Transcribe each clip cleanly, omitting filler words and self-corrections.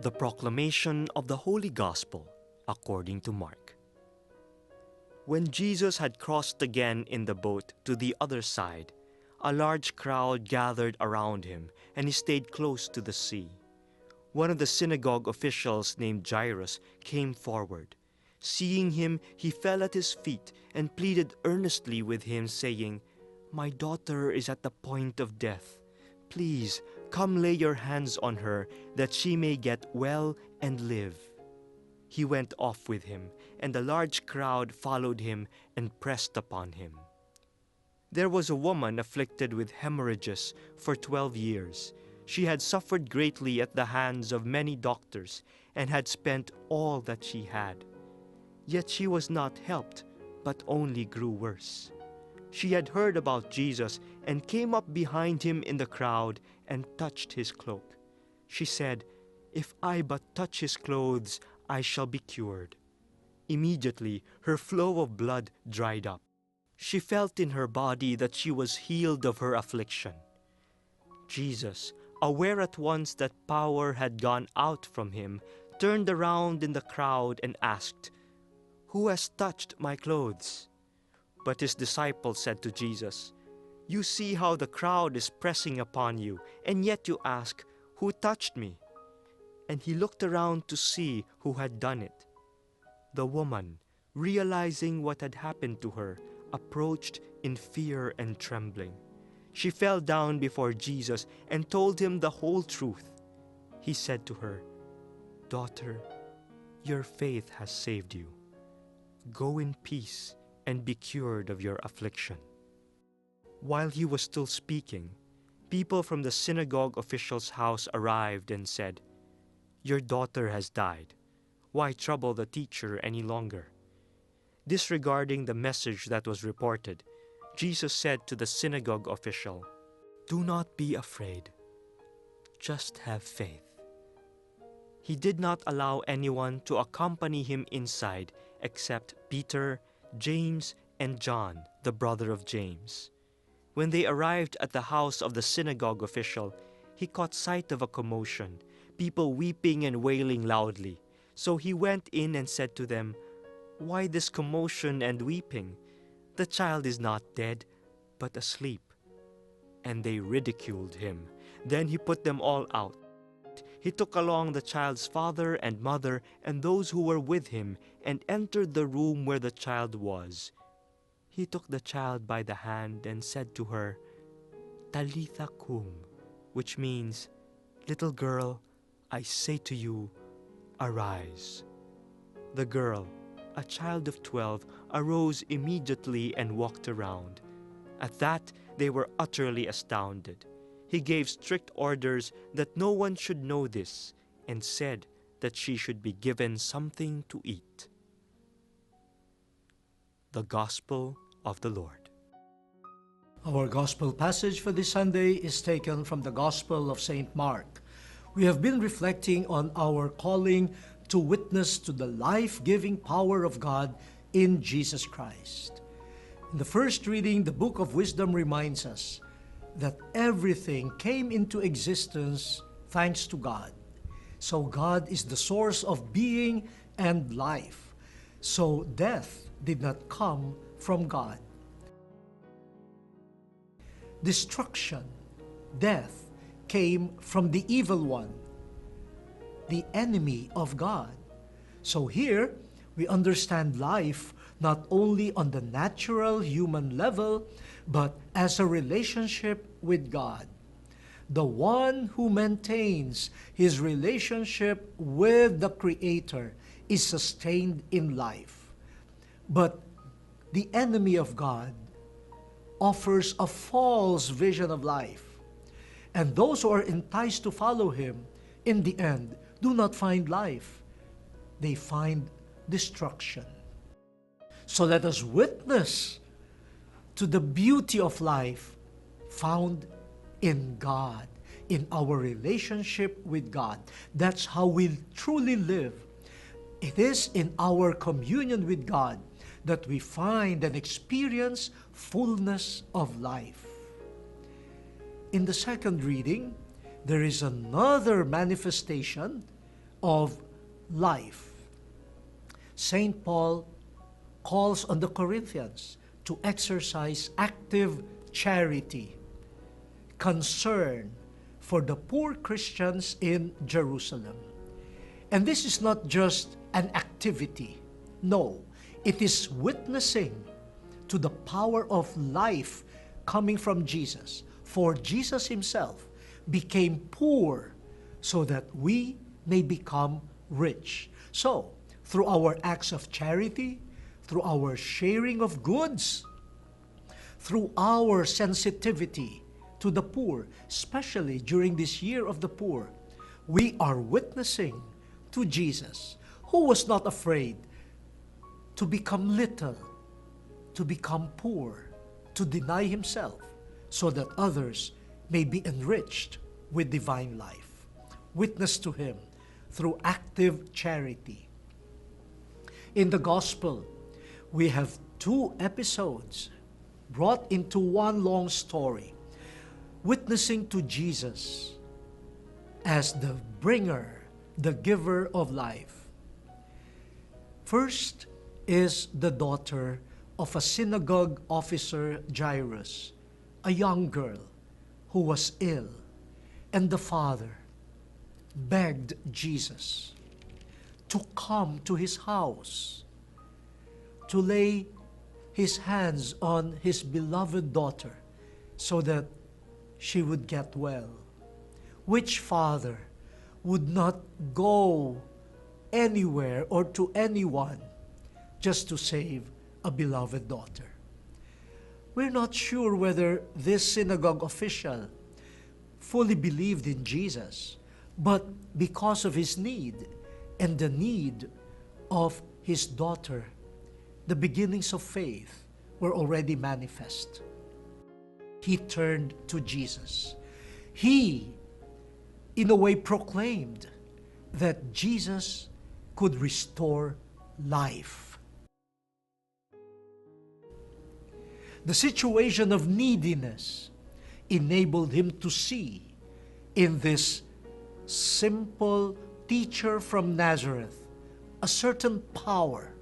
The proclamation of the Holy Gospel according to Mark. When Jesus had crossed again in the boat to the other side, a large crowd gathered around him, and he stayed close to the sea. One of the synagogue officials named Jairus came forward. Seeing him, he fell at his feet and pleaded earnestly with him, saying, "My daughter is at the point of death. Please, come lay your hands on her, that she may get well and live." He went off with him, and a large crowd followed him and pressed upon him. There was a woman afflicted with hemorrhages for 12 years. She had suffered greatly at the hands of many doctors and had spent all that she had. Yet she was not helped, but only grew worse. She had heard about Jesus and came up behind him in the crowd and touched his cloak. She said, "If I but touch his clothes, I shall be cured." Immediately her flow of blood dried up. She felt in her body that she was healed of her affliction. Jesus, aware at once that power had gone out from him, turned around in the crowd and asked, "Who has touched my clothes?" But his disciples said to Jesus, "You see how the crowd is pressing upon you, and yet you ask, 'Who touched me?'" And he looked around to see who had done it. The woman, realizing what had happened to her, approached in fear and trembling. She fell down before Jesus and told him the whole truth. He said to her, "Daughter, your faith has saved you. Go in peace and be cured of your affliction." While he was still speaking, people from the synagogue official's house arrived and said, "Your daughter has died. Why trouble the teacher any longer?" Disregarding the message that was reported, Jesus said to the synagogue official, "Do not be afraid. Just have faith." He did not allow anyone to accompany him inside except Peter, James, and John, the brother of James. When they arrived at the house of the synagogue official, he caught sight of a commotion, people weeping and wailing loudly. So he went in and said to them, "Why this commotion and weeping? The child is not dead, but asleep." And they ridiculed him. Then he put them all out. He took along the child's father and mother and those who were with him and entered the room where the child was. He took the child by the hand and said to her, "Talitha cum," which means, "Little girl, I say to you, arise." The girl, a child of 12, arose immediately and walked around. At that, they were utterly astounded. He gave strict orders that no one should know this and said that she should be given something to eat. The Gospel of the Lord. Our Gospel passage for this Sunday is taken from the Gospel of St. Mark. We have been reflecting on our calling to witness to the life-giving power of God in Jesus Christ. In the first reading, the Book of Wisdom reminds us that everything came into existence thanks to God. So God is the source of being and life. So death did not come from God. Destruction, death, came from the evil one, the enemy of God. So here, we understand life not only on the natural human level, but as a relationship with God. The one who maintains his relationship with the Creator is sustained in life. But the enemy of God offers a false vision of life. And those who are enticed to follow him, in the end, do not find life. They find destruction. So let us witness to the beauty of life found in God, in our relationship with God. That's how we truly live. It is in our communion with God that we find and experience fullness of life. In the second reading, there is another manifestation of life. St. Paul calls on the Corinthians to exercise active charity, concern for the poor Christians in Jerusalem. And this is not just an activity. No, it is witnessing to the power of life coming from Jesus. For Jesus himself became poor so that we may become rich. So, through our acts of charity, through our sharing of goods, through our sensitivity to the poor, especially during this year of the poor, we are witnessing to Jesus, who was not afraid to become little, to become poor, to deny himself, so that others may be enriched with divine life. Witness to him through active charity. In the gospel, we have two episodes brought into one long story, witnessing to Jesus as the bringer, the giver of life. First is the daughter of a synagogue officer, Jairus, a young girl who was ill, and the father begged Jesus to come to his house, to lay his hands on his beloved daughter so that she would get well. Which father would not go anywhere or to anyone just to save a beloved daughter? We're not sure whether this synagogue official fully believed in Jesus, but because of his need and the need of his daughter, the beginnings of faith were already manifest. He turned to Jesus. He, in a way, proclaimed that Jesus could restore life. The situation of neediness enabled him to see in this simple teacher from Nazareth a certain power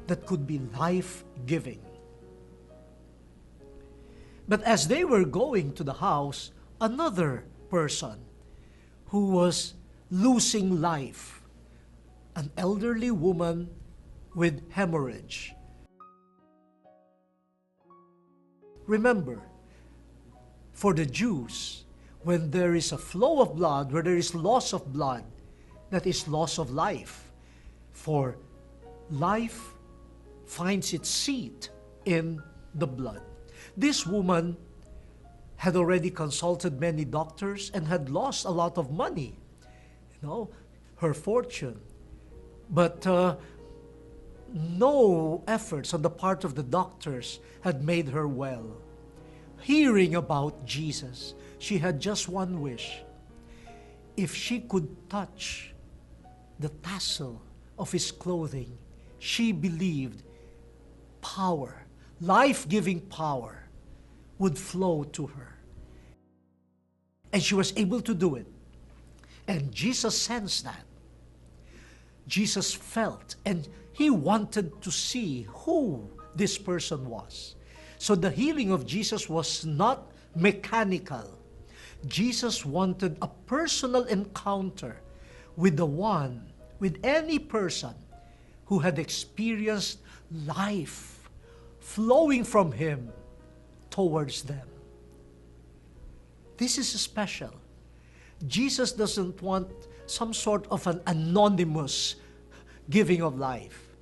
that could be life-giving. But as they were going to the house, another person who was losing life, an elderly woman with hemorrhage. Remember, for the Jews, when there is a flow of blood, where there is loss of blood, that is loss of life. For life finds its seat in the blood. This woman had already consulted many doctors and had lost a lot of money, her fortune. But no efforts on the part of the doctors had made her well. Hearing about Jesus, she had just one wish. If she could touch the tassel of his clothing, she believed power, life-giving power, would flow to her. And she was able to do it. And Jesus sensed that. Jesus felt, and he wanted to see who this person was. So the healing of Jesus was not mechanical. Jesus wanted a personal encounter with the one, with any person who had experienced life flowing from him towards them. This is special. Jesus doesn't want some sort of an anonymous giving of life.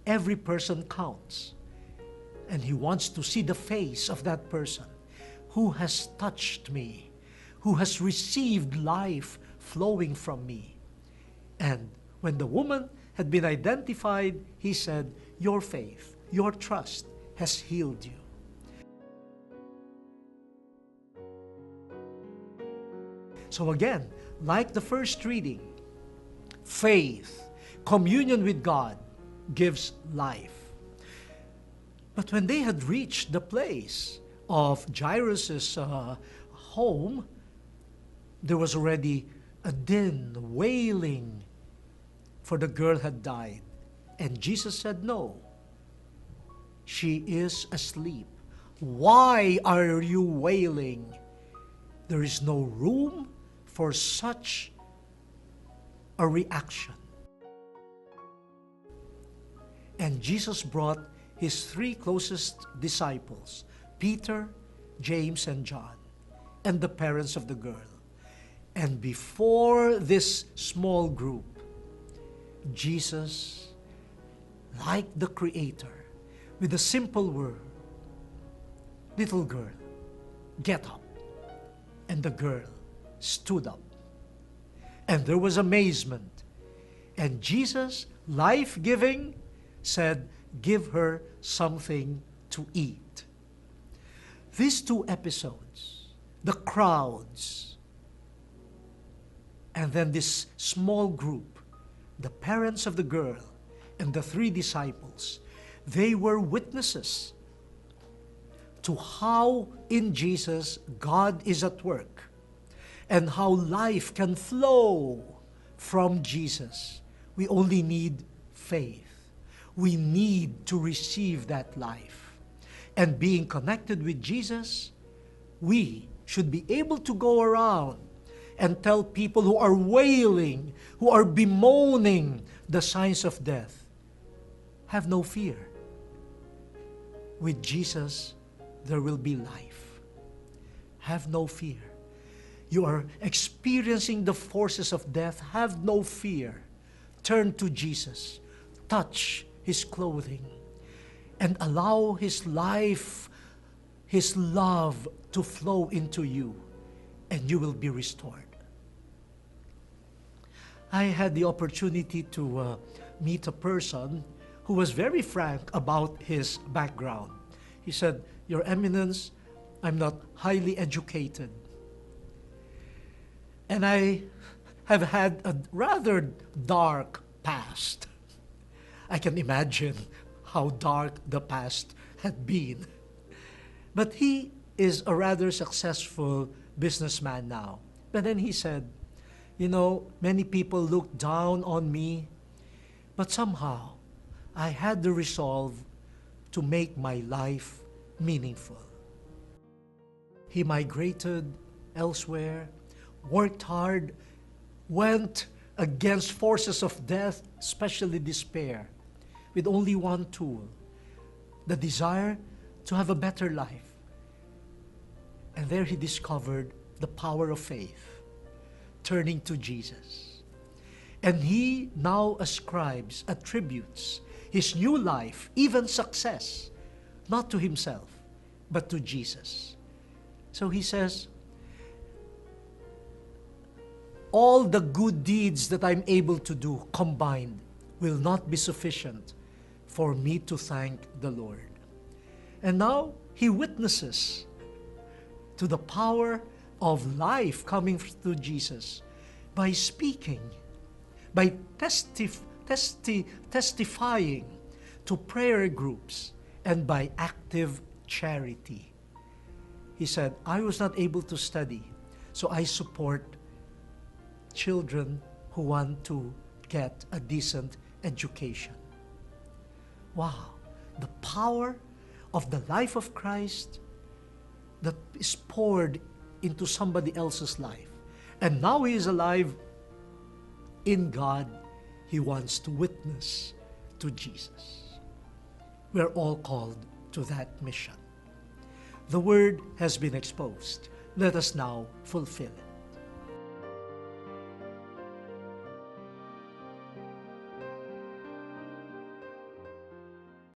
Every person counts. And he wants to see the face of that person who has touched me, who has received life flowing from me. And when the woman had been identified, he said, "Your faith, your trust has healed you." So again, like the first reading, faith, communion with God gives life. But when they had reached the place of Jairus' home, there was already a din, wailing, for the girl had died. And Jesus said, "No, she is asleep. Why are you wailing? There is no room for such a reaction." And Jesus brought his three closest disciples, Peter, James, and John, and the parents of the girl. And before this small group, Jesus, like the Creator, with a simple word, "Little girl, get up." And the girl stood up. And there was amazement. And Jesus, life-giving, said, "Give her something to eat." These two episodes, the crowds, and then this small group, the parents of the girl and the three disciples, they were witnesses to how in Jesus God is at work and how life can flow from Jesus. We only need faith. We need to receive that life. And being connected with Jesus, we should be able to go around and tell people who are wailing, who are bemoaning the signs of death, have no fear. With Jesus, there will be life. Have no fear. You are experiencing the forces of death. Have no fear. Turn to Jesus. Touch his clothing and allow his life, his love to flow into you, and you will be restored. I had the opportunity to meet a person who was very frank about his background. He said, "Your Eminence, I'm not highly educated. And I have had a rather dark past." I can imagine how dark the past had been. But he is a rather successful businessman now. But then he said, "Many people look down on me, but somehow I had the resolve to make my life meaningful." He migrated elsewhere, worked hard, went against forces of death, especially despair, with only one tool, the desire to have a better life. And there he discovered the power of faith, turning to Jesus. And he now attributes his new life, even success, not to himself, but to Jesus. So he says, "All the good deeds that I'm able to do combined will not be sufficient for me to thank the Lord." And now he witnesses to the power of life coming through Jesus by speaking, by testifying to prayer groups, and by active charity. He said, "I was not able to study, so I support children who want to get a decent education." Wow, the power of the life of Christ that is poured into somebody else's life. And now he is alive in God. He wants to witness to Jesus. We're all called to that mission. The word has been exposed. Let us now fulfill it.